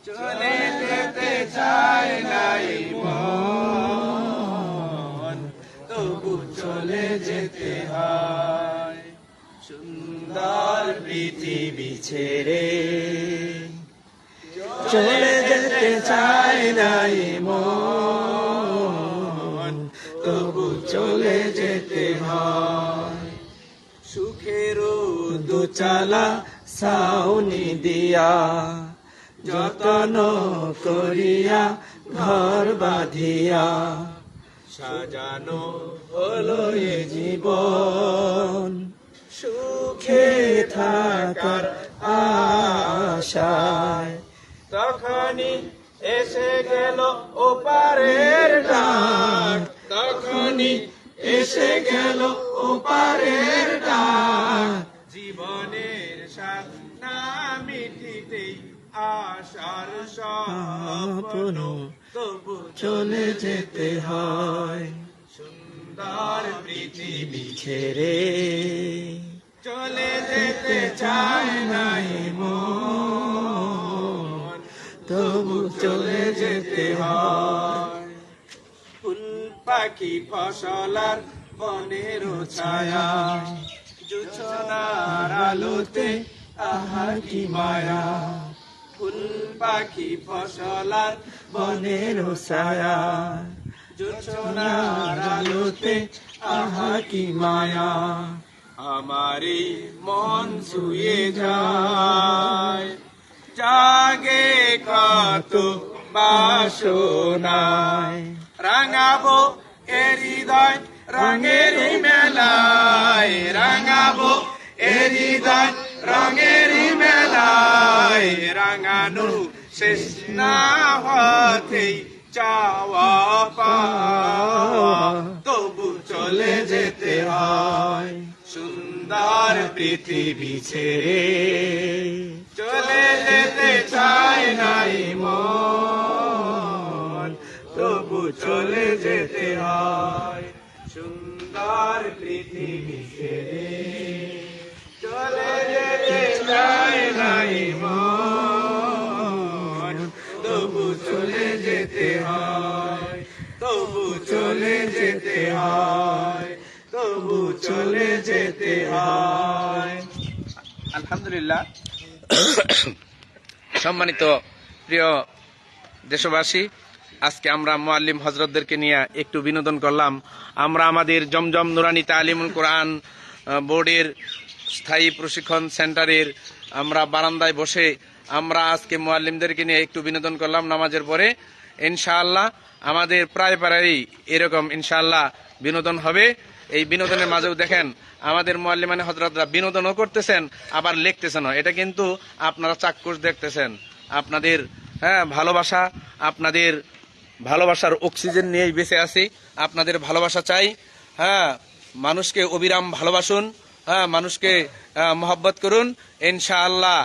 চলে যেতে চায় নাই মন, তবু চলে যেতে হয়। সুন্দর পৃথিবী ছেড়ে চলে যেতে চায় নাই মন, তবু চলে যেতে হয়। সুখের দুচালা ছাউনি দিয়া যতন করিয়া ঘর বাঁধিয়া সাজানো হলো এ জীবন, সুখে থাকার আশায় তখনই এসে গেল ওপারের ডাক, তখনই এসে গেল ওপারের ডাক। জীবনের স্বাদ না মিটিতেই আশার স্বপ্ন, তবু চলে যেতে হয়। সুন্দর পৃথিবী ছেড়ে চলে যেতে চায় নাই মন, তবু চলে যেতে হয়। ফুল পাখি ফসলার বনের ছায়া জোছনার আলোতে আহা কি মায়া। ফুল পাখি ফসলার বনের ছায়া জোছনার আলোতে আহা কি মায়া। আমারি মন ছুঁয়ে যায়, জাগে কত বাসনায়। রাঙাবো এ হৃদয় রঙেরই মেলায়, রাঙাবো এ হৃদয় রঙেরই মেলায়। রাঙানো শেষ না হতেই চাওয়া পাওয়া, তবু চলে যেতে হয়। সুন্দর পৃথিবী ছেড়ে চলে যেতে চায় নাই মন, তবু চলে যেতে হয়। সুন্দর পৃথিবী ছেড়ে চলে যেতে চায় নাই মন, তবু চলে যেতে হয়, তবু চলে যেতে হয়, তবু চলে যেতে হয়। আলহামদুলিল্লাহ। সম্মানিত প্রিয় দেশবাসী, আজকে আমরা মুআল্লিম হযরতদেরকে নিয়ে একটু বিনোদন করলাম। আমরা আমাদের জমজম নুরানী তালিমুল কোরআন বোর্ডের স্থায়ী প্রশিক্ষণ সেন্টারের আমরা বারান্দায় বসে আমরা আজকে মুআল্লিমদেরকে নিয়ে একটু বিনোদন করলাম নামাজের পরে। ইনশাআল্লাহ আমাদের প্রায় এরকম ইনশাআল্লাহ বিনোদন হবে। এই বিনোদনের মাঝেও দেখেন আমাদের মুআল্লিমানে হযরতরা বিনোদনও করতেছেন আবার লিখতেছেনও। এটা কিন্তু আপনারা চাক্ষুষ দেখতেছেন। আপনাদের ভালোবাসা, আপনাদের ভালোবাসার অক্সিজেন নিয়েই বেঁচে আছি। আপনাদের ভালোবাসা চাই। মানুষকে অবিরাম ভালোবাসুন, মানুষকে মহব্বত করুন। ইনশাআল্লাহ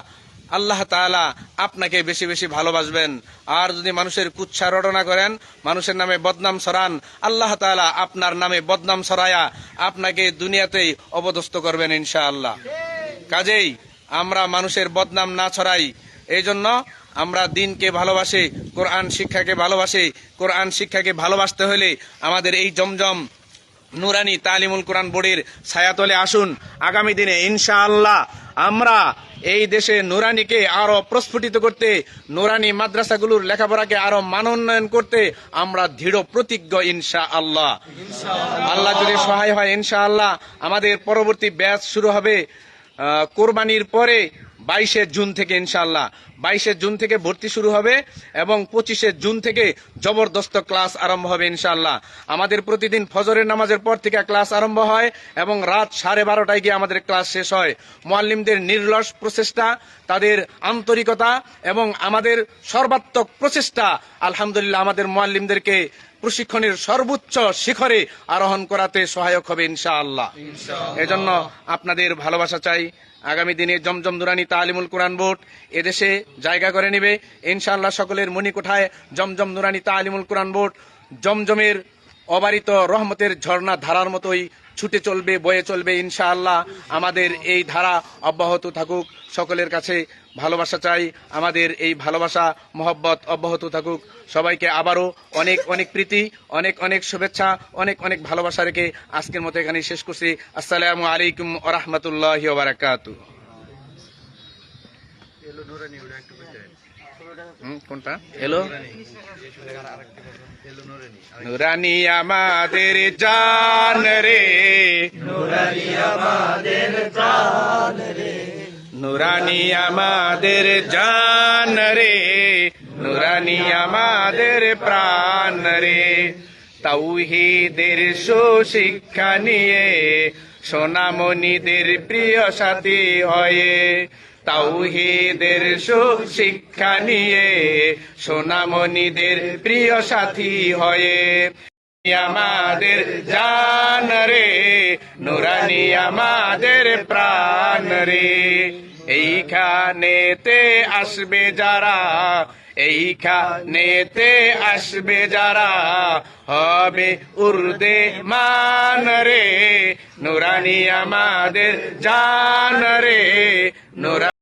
আল্লাহ তাআলা আপনাকে বেশি বেশি ভালোবাসবেন। আর যদি মানুষের কুৎসা রটনা করেন, মানুষের নামে বদনাম ছড়ান, আল্লাহ তাআলা আপনার নামে বদনাম ছড়ায়া আপনাকে দুনিয়াতেই অপদস্থ করবেন ইনশাআল্লাহ। কাজেই আমরা মানুষের বদনাম না ছড়াই। এই জন্য আমরা দিনকে ভালোবাসি, কোরআন শিক্ষাকে ভালোবাসি। কোরআন শিক্ষাকে ভালোবাসতে হলে আমাদের এই জমজম নুরানী তালিমুল কোরআন বোর্ডের ছায়াতলে আসুন। আগামী দিনে ইনশাআল্লাহ আমরা এই দেশে নুরানীকে আরো প্রস্ফুটিত করতে, নুরানী মাদ্রাসাগুলোর লেখাপড়াকে আরো মানোন্নয়ন করতে আমরা দৃঢ় প্রতিজ্ঞ ইনশাআল্লাহ। আল্লাহ যদি সহায় হয় ইনশাআল্লাহ আমাদের পরবর্তী ব্যাচ শুরু হবে কোরবানির পরে 22শে জুন থেকে ইনশাআল্লাহ। 22শে জুন থেকে ভর্তি শুরু হবে এবং 25শে জুন থেকে জবরদস্ত ক্লাস আরম্ভ হবে ইনশাআল্লাহ। আমাদের প্রতিদিন ফজরের নামাজের পর থেকে ক্লাস আরম্ভ হয় এবং রাত 12:30টায় গিয়ে আমাদের ক্লাস শেষ হয়। মুআল্লিমদের নির্লস প্রচেষ্টা, তাদের আন্তরিকতা এবং আমাদের সর্বাত্মক প্রচেষ্টা আলহামদুলিল্লাহ আমাদের মুআল্লিমদেরকে প্রশিক্ষণের সর্বোচ্চ শিখরে আরোহণ করাতে সহায়ক হবে ইনশাআল্লাহ। এজন্য আপনাদের ভালোবাসা চাই। আগামী দিনে জমজম নুরানী তালিমুল কোরআন বোর্ড এদেশে জায়গা করে নেবে ইনশাআল্লাহ। সকলের মণিকোঠায় জমজম নুরানী তালিমুল কোরআন বোর্ড জমজমের অবারিত রহমতের ঝর্ণা ধারার মতোই ছুটে চলবে, বয়ে চলবে ইনশাআল্লাহ। আমাদের এই ধারা অব্যাহত থাকুক। সকলের কাছে ভালোবাসা চাই, আমাদের এই ভালোবাসা মহব্বত অব্যাহত থাকুক। সবাইকে আবারও অনেক অনেক প্রীতি, অনেক অনেক শুভেচ্ছা, অনেক অনেক ভালোবাসা রেখে আজকের মতো এখানে শেষ করছি। আসসালামু আলাইকুম ওয়া রাহমাতুল্লাহি ওয়া বারাকাতুহু। কোনটা এলো? নুরানি আমাদের জান রে, নুরানি আমাদের প্রাণ রে, নুরানি আমাদের জান রে, নুরানি আমাদের প্রাণ রে। তাওহীদের সুশিক্ষা নিয়ে সোনামণিদের প্রিয় সাথী হয়ে, তাওহীদের সুশিক্ষা নিয়ে সোনামণিদের প্রিয় সাথী হয়ে। আমাদের জান রে, নুরানি আমাদের প্রাণ রে। এইখানেতে আসবে যারা, এইখানেতে আসবে যারা, হবে উর্দে মান রে। নুরানি আমাদের জান রে, নুরা